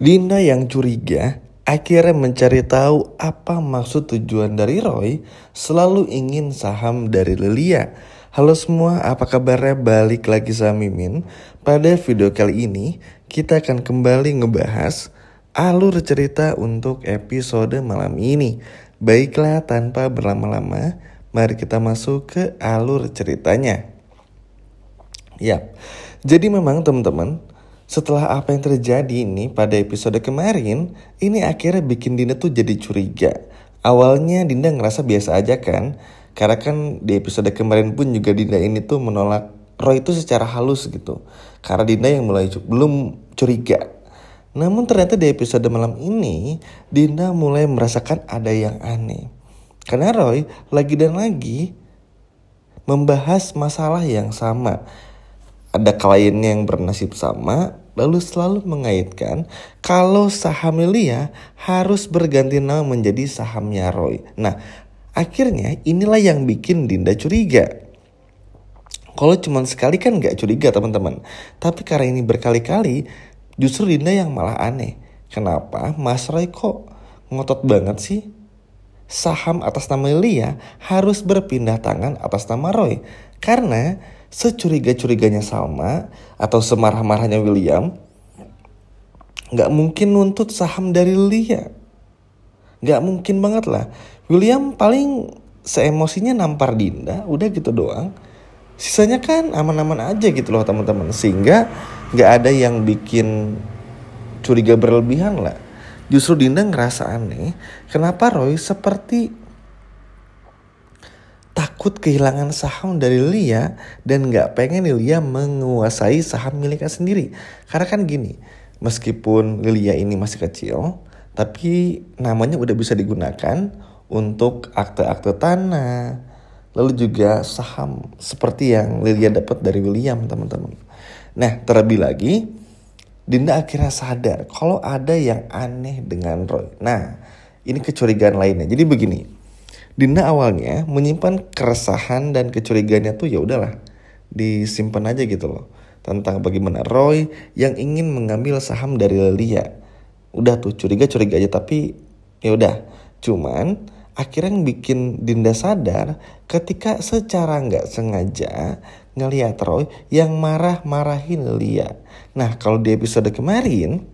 Dinda yang curiga akhirnya mencari tahu apa maksud tujuan dari Roy selalu ingin saham dari Lilia. Halo semua, apa kabarnya? Balik lagi sama Mimin. Pada video kali ini kita akan kembali ngebahas alur cerita untuk episode malam ini. Baiklah, tanpa berlama-lama, mari kita masuk ke alur ceritanya. Yap, jadi memang teman-teman, setelah apa yang terjadi nih pada episode kemarin, ini akhirnya bikin Dinda tuh jadi curiga. Awalnya Dinda ngerasa biasa aja kan, karena kan di episode kemarin pun juga Dinda ini tuh menolak Roy itu secara halus gitu. Karena Dinda yang mulai belum curiga. Namun ternyata di episode malam ini, Dinda mulai merasakan ada yang aneh. Karena Roy lagi dan lagi membahas masalah yang sama. Ada kliennya yang bernasib sama, lalu selalu mengaitkan kalau saham Lilia harus berganti nama menjadi sahamnya Roy. Nah, akhirnya inilah yang bikin Dinda curiga. Kalau cuma sekali kan gak curiga teman-teman. Tapi karena ini berkali-kali, justru Dinda yang malah aneh. Kenapa Mas Roy kok ngotot banget sih? Saham atas nama Lilia harus berpindah tangan atas nama Roy. Karena securiga-curiganya Salma atau semarah-marahnya William, gak mungkin nuntut saham dari Lilia. Gak mungkin banget lah. William paling seemosinya nampar Dinda, udah gitu doang. Sisanya kan aman-aman aja gitu loh teman-teman. Sehingga gak ada yang bikin curiga berlebihan lah. Justru Dinda ngerasa aneh, kenapa Roy seperti takut kehilangan saham dari Lilia dan gak pengen Lilia menguasai saham miliknya sendiri. Karena kan gini, meskipun Lilia ini masih kecil, tapi namanya udah bisa digunakan untuk akte-akte tanah, lalu juga saham seperti yang Lilia dapat dari William, teman-teman. Nah, terlebih lagi, Dinda akhirnya sadar kalau ada yang aneh dengan Roy. Nah, ini kecurigaan lainnya. Jadi begini, Dinda awalnya menyimpan keresahan dan kecurigaannya tuh ya udahlah, disimpan aja gitu loh. Tentang bagaimana Roy yang ingin mengambil saham dari Lilia. Udah tuh curiga-curiga aja, tapi ya udah. Cuman akhirnya yang bikin Dinda sadar ketika secara nggak sengaja ngelihat Roy yang marah-marahin Lilia. Nah, kalau di episode kemarin,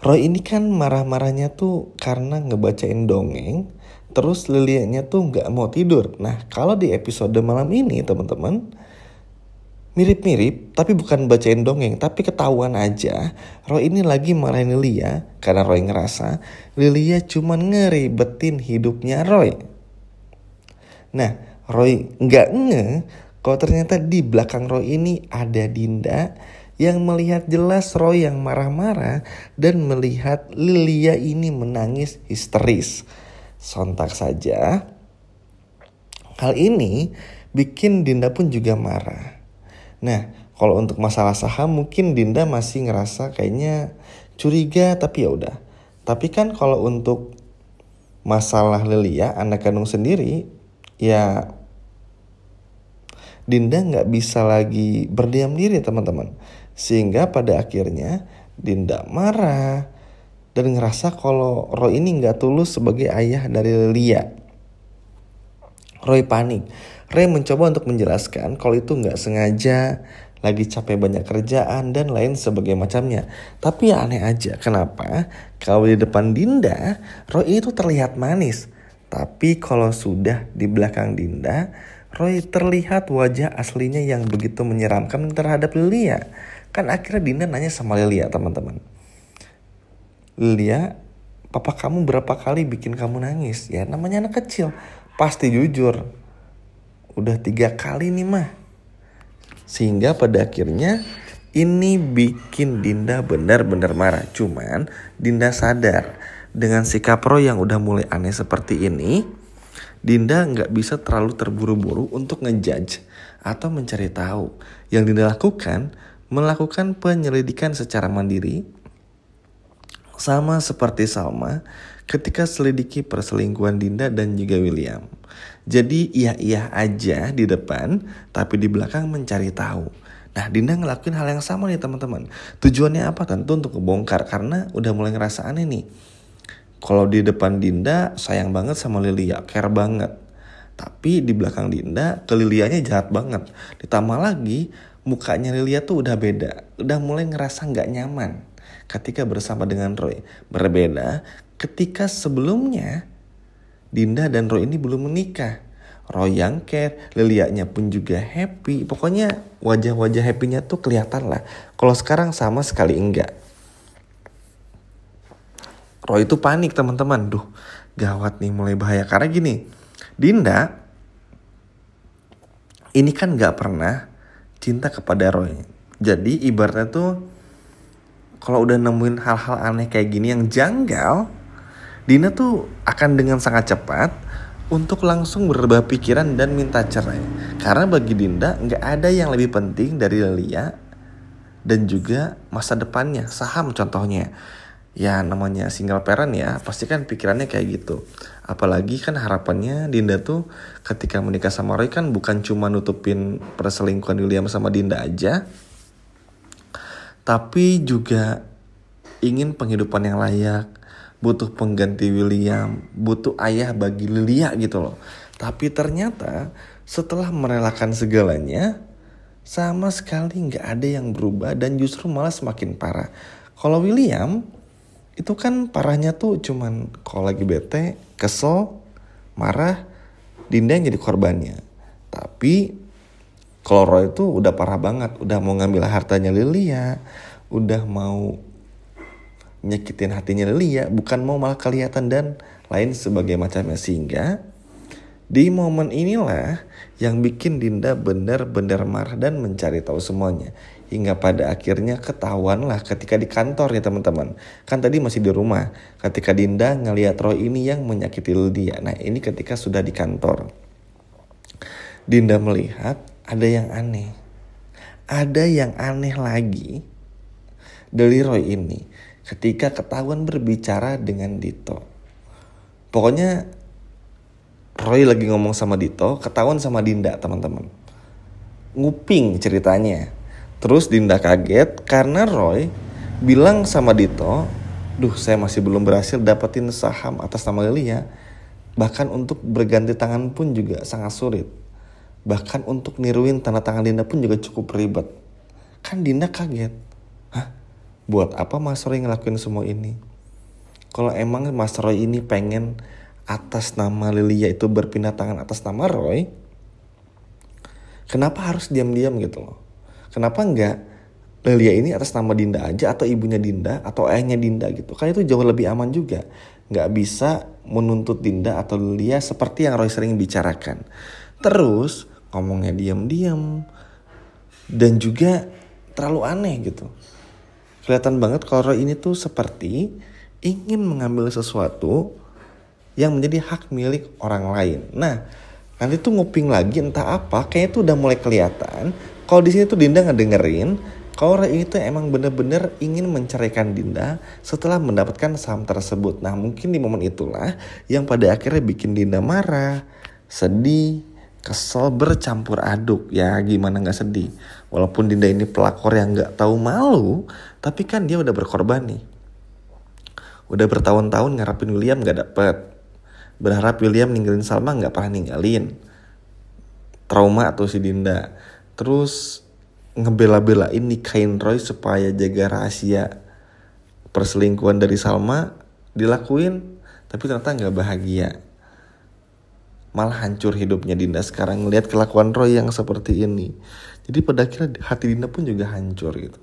Roy ini kan marah-marahnya tuh karena ngebacain dongeng, terus Lilianya tuh nggak mau tidur. Nah, kalau di episode malam ini teman-teman, mirip-mirip, tapi bukan bacain dongeng, tapi ketahuan aja Roy ini lagi marahin Lilia karena Roy ngerasa Lilia cuman ngeribetin hidupnya Roy. Nah, Roy nggak kalau ternyata di belakang Roy ini ada Dinda yang melihat jelas Roy yang marah-marah dan melihat Lilia ini menangis histeris. Sontak saja, hal ini bikin Dinda pun juga marah. Nah, kalau untuk masalah saham mungkin Dinda masih ngerasa kayaknya curiga, tapi ya udah. Tapi kan kalau untuk masalah Lilia, anak kandung sendiri, ya Dinda nggak bisa lagi berdiam diri teman-teman. Sehingga pada akhirnya Dinda marah dan ngerasa kalau Roy ini nggak tulus sebagai ayah dari Lilia. Roy panik. Roy mencoba untuk menjelaskan kalau itu nggak sengaja, lagi capek banyak kerjaan dan lain sebagainya macamnya. Tapi ya aneh aja, kenapa kalau di depan Dinda, Roy itu terlihat manis. Tapi kalau sudah di belakang Dinda, Roy terlihat wajah aslinya yang begitu menyeramkan terhadap Lilia. Kan akhirnya Dinda nanya sama Lilia, teman-teman. Lilia, papa kamu berapa kali bikin kamu nangis? Ya namanya anak kecil, pasti jujur. Udah 3 kali nih mah. Sehingga pada akhirnya ini bikin Dinda benar-benar marah. Cuman Dinda sadar dengan sikap Roy yang udah mulai aneh seperti ini, Dinda gak bisa terlalu terburu-buru untuk ngejudge atau mencari tahu. Yang Dinda lakukan, melakukan penyelidikan secara mandiri, sama seperti Salma ketika selidiki perselingkuhan Dinda dan juga William. Jadi iya aja di depan, tapi di belakang mencari tahu. Nah, Dinda ngelakuin hal yang sama nih teman-teman. Tujuannya apa? Tentu untuk ngebongkar, karena udah mulai ngerasa aneh nih. Kalau di depan Dinda sayang banget sama Lilia, care banget. Tapi di belakang Dinda ke Lilianya jahat banget. Ditambah lagi mukanya Lilia tuh udah beda. Udah mulai ngerasa gak nyaman ketika bersama dengan Roy. Berbeda ketika sebelumnya Dinda dan Roy ini belum menikah. Roy yang care, Lilianya pun juga happy. Pokoknya wajah-wajah happy-nya tuh kelihatan lah. Kalau sekarang sama sekali enggak. Roy itu panik teman-teman. Duh, gawat nih, mulai bahaya. Karena gini, Dinda ini kan gak pernah cinta kepada Roy. Jadi ibaratnya tuh kalau udah nemuin hal-hal aneh kayak gini yang janggal, Dinda tuh akan dengan sangat cepat untuk langsung berubah pikiran dan minta cerai. Karena bagi Dinda gak ada yang lebih penting dari Lilia dan juga masa depannya, saham contohnya. Ya namanya single parent ya, pasti kan pikirannya kayak gitu. Apalagi kan harapannya Dinda tuh ketika menikah sama Roy kan bukan cuma nutupin perselingkuhan William sama Dinda aja, tapi juga ingin penghidupan yang layak, butuh pengganti William, butuh ayah bagi Lilia gitu loh. Tapi ternyata setelah merelakan segalanya, sama sekali gak ada yang berubah dan justru malah semakin parah. Kalau William itu kan parahnya tuh cuman kalau lagi bete, kesel, marah, Dinda yang jadi korbannya. Tapi kalau Roy itu udah parah banget, udah mau ngambil hartanya Lilia, udah mau nyakitin hatinya Lilia, bukan mau malah kelihatan dan lain sebagai macamnya. Sehingga di momen inilah yang bikin Dinda benar-benar marah dan mencari tahu semuanya. Hingga pada akhirnya ketahuan lah ketika di kantor ya teman-teman. Kan tadi masih di rumah ketika Dinda ngelihat Roy ini yang menyakiti Lilia. Nah ini ketika sudah di kantor, Dinda melihat ada yang aneh. Ada yang aneh lagi dari Roy ini ketika ketahuan berbicara dengan Dito. Pokoknya Roy lagi ngomong sama Dito, ketahuan sama Dinda teman-teman. Nguping ceritanya. Terus Dinda kaget karena Roy bilang sama Dito, duh saya masih belum berhasil dapetin saham atas nama Lilia. Bahkan untuk berganti tangan pun juga sangat sulit. Bahkan untuk niruin tanda tangan Dinda pun juga cukup ribet. Kan Dinda kaget. Hah? Buat apa Mas Roy ngelakuin semua ini? Kalau emang Mas Roy ini pengen atas nama Lilia itu berpindah tangan atas nama Roy, kenapa harus diam-diam gitu loh? Kenapa enggak Lilia ini atas nama Dinda aja, atau ibunya Dinda atau ayahnya Dinda gitu? Kan itu jauh lebih aman juga. Nggak bisa menuntut Dinda atau Lilia seperti yang Roy sering bicarakan. Terus ngomongnya diam-diam dan juga terlalu aneh gitu. Kelihatan banget kalau Roy ini tuh seperti ingin mengambil sesuatu yang menjadi hak milik orang lain. Nah, nanti tuh nguping lagi entah apa, kayaknya tuh udah mulai kelihatan. Kalau di sini tuh Dinda ngedengerin kalau Roy ini tuh emang bener-bener ingin menceraikan Dinda setelah mendapatkan saham tersebut. Nah, mungkin di momen itulah yang pada akhirnya bikin Dinda marah, sedih, kesel, bercampur aduk. Ya gimana gak sedih. Walaupun Dinda ini pelakor yang gak tahu malu, tapi kan dia udah berkorban nih. Udah bertahun-tahun ngarepin William gak dapet. Berharap William ninggalin Salma gak pernah ninggalin. Trauma tuh si Dinda. Terus ngebela-belain nikahin Roy supaya jaga rahasia perselingkuhan dari Salma. Dilakuin, tapi ternyata gak bahagia. Malah hancur hidupnya Dinda sekarang ngelihat kelakuan Roy yang seperti ini. Jadi pada akhirnya hati Dinda pun juga hancur gitu.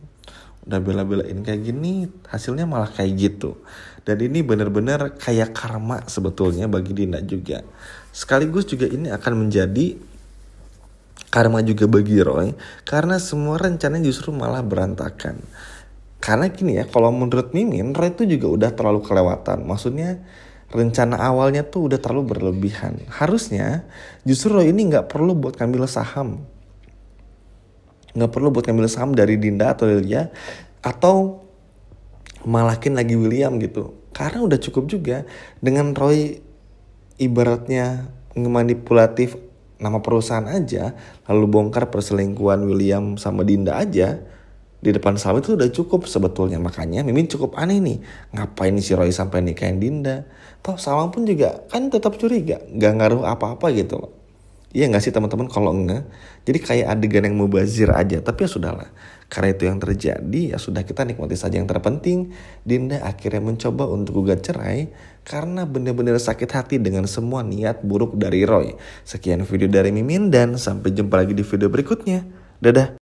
Udah bela-belain kayak gini, hasilnya malah kayak gitu. Dan ini benar-benar kayak karma sebetulnya bagi Dinda juga. Sekaligus juga ini akan menjadi karma juga bagi Roy, karena semua rencananya justru malah berantakan. Karena gini ya, kalau menurut Mimin, Roy itu juga udah terlalu kelewatan. Maksudnya rencana awalnya tuh udah terlalu berlebihan. Harusnya justru Roy ini gak perlu buat ngambil saham. Gak perlu buat ngambil saham dari Dinda atau Lilia, atau malakin lagi William gitu. Karena udah cukup juga dengan Roy ibaratnya manipulatif nama perusahaan aja, lalu bongkar perselingkuhan William sama Dinda aja, di depan Salma itu udah cukup sebetulnya. Makanya Mimin cukup aneh nih, ngapain si Roy sampai nikahin Dinda. Toh Salma pun juga kan tetap curiga, gak ngaruh apa-apa gitu loh. Iya gak sih teman-teman kalau enggak? Jadi kayak adegan yang mubazir aja. Tapi ya sudahlah, karena itu yang terjadi, ya sudah kita nikmati saja. Yang terpenting Dinda akhirnya mencoba untuk gugat cerai karena benar-benar sakit hati dengan semua niat buruk dari Roy. Sekian video dari Mimin dan sampai jumpa lagi di video berikutnya. Dadah.